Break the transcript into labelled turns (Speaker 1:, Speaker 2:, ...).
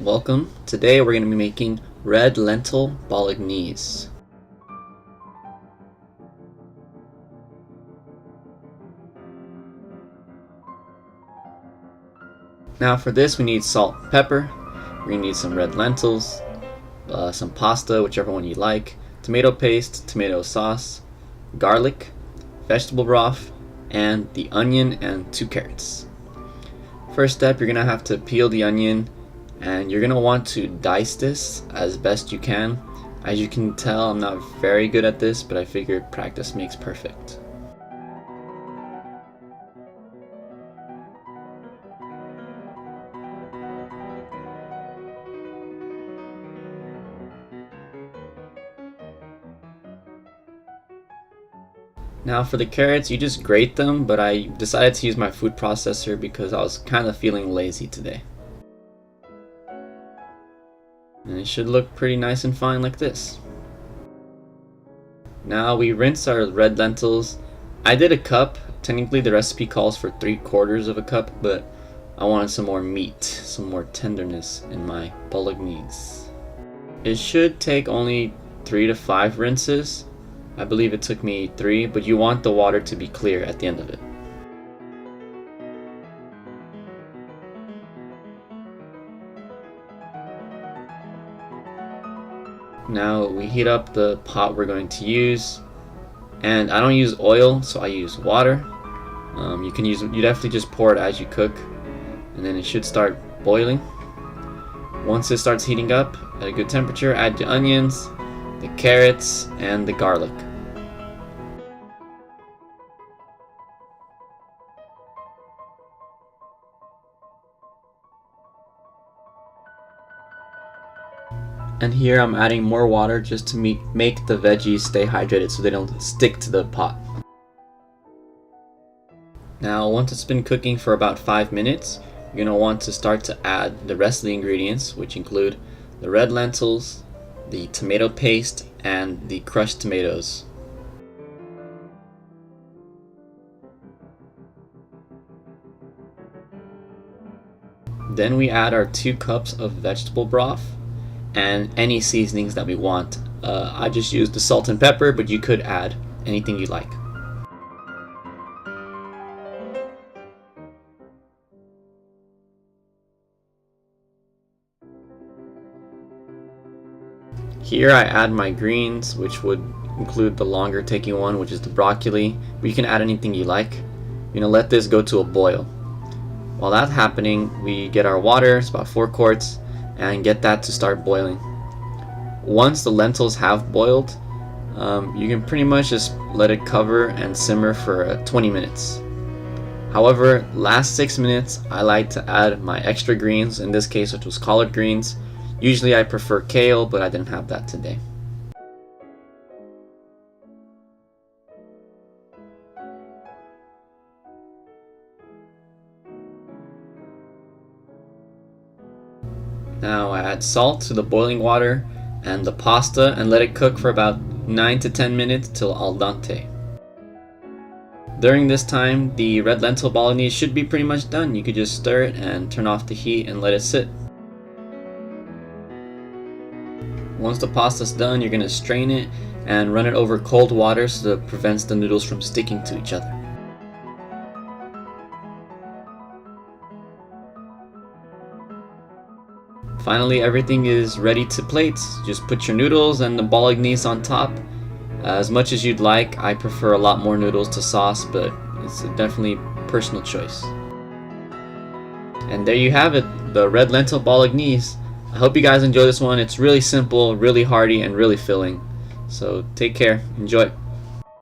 Speaker 1: Welcome. Today we're going to be making Red Lentil Bolognese. Now for this we need salt and pepper, we're going to need some red lentils, some pasta, whichever one you like, tomato paste, tomato sauce, garlic, vegetable broth, and the onion and 2 carrots. First step, you're going to have to peel the onion and you're going to want to dice this as best you can. As you can tell, I'm not very good at this, but I figured practice makes perfect. Now for the carrots, you just grate them, but I decided to use my food processor because I was kind of feeling lazy today. And it should look pretty nice and fine like this. Now we rinse our red lentils. I did a cup. Technically the recipe calls for 3/4 of a cup, but I wanted some more meat, some more tenderness in my bolognese. It should take only 3 to 5 rinses. I believe it took me 3, but you want the water to be clear at the end of it. Now we heat up the pot we're going to use, and I don't use oil, so I use water. You definitely just pour it as you cook, and then it should start boiling. Once it starts heating up at a good temperature, add the onions, the carrots, and the garlic. And here I'm adding more water just to make the veggies stay hydrated so they don't stick to the pot. Now once it's been cooking for about 5 minutes, you're going to want to start to add the rest of the ingredients, which include the red lentils, the tomato paste, and the crushed tomatoes. Then we add our 2 cups of vegetable broth and any seasonings that we want. I just used the salt and pepper, but you could add anything you like. Here I add my greens, which would include the longer taking one, which is the broccoli, but you can add anything you like. You're gonna let this go to a boil. While that's happening, we get our water, it's about 4 quarts, and get that to start boiling. Once the lentils have boiled, you can pretty much just let it cover and simmer for 20 minutes. However, last 6 minutes I like to add my extra greens, in this case which was collard greens. Usually I prefer kale, but I didn't have that today. Now I add salt to the boiling water and the pasta and let it cook for about 9 to 10 minutes till al dente. During this time, the red lentil bolognese should be pretty much done. You could just stir it and turn off the heat and let it sit. Once the pasta's done, you're going to strain it and run it over cold water so that it prevents the noodles from sticking to each other. Finally, everything is ready to plate. Just put your noodles and the bolognese on top. As much as you'd like. I prefer a lot more noodles to sauce, but it's definitely personal choice. And there you have it, the red lentil bolognese. I hope you guys enjoy this one. It's really simple, really hearty, and really filling. So take care. Enjoy.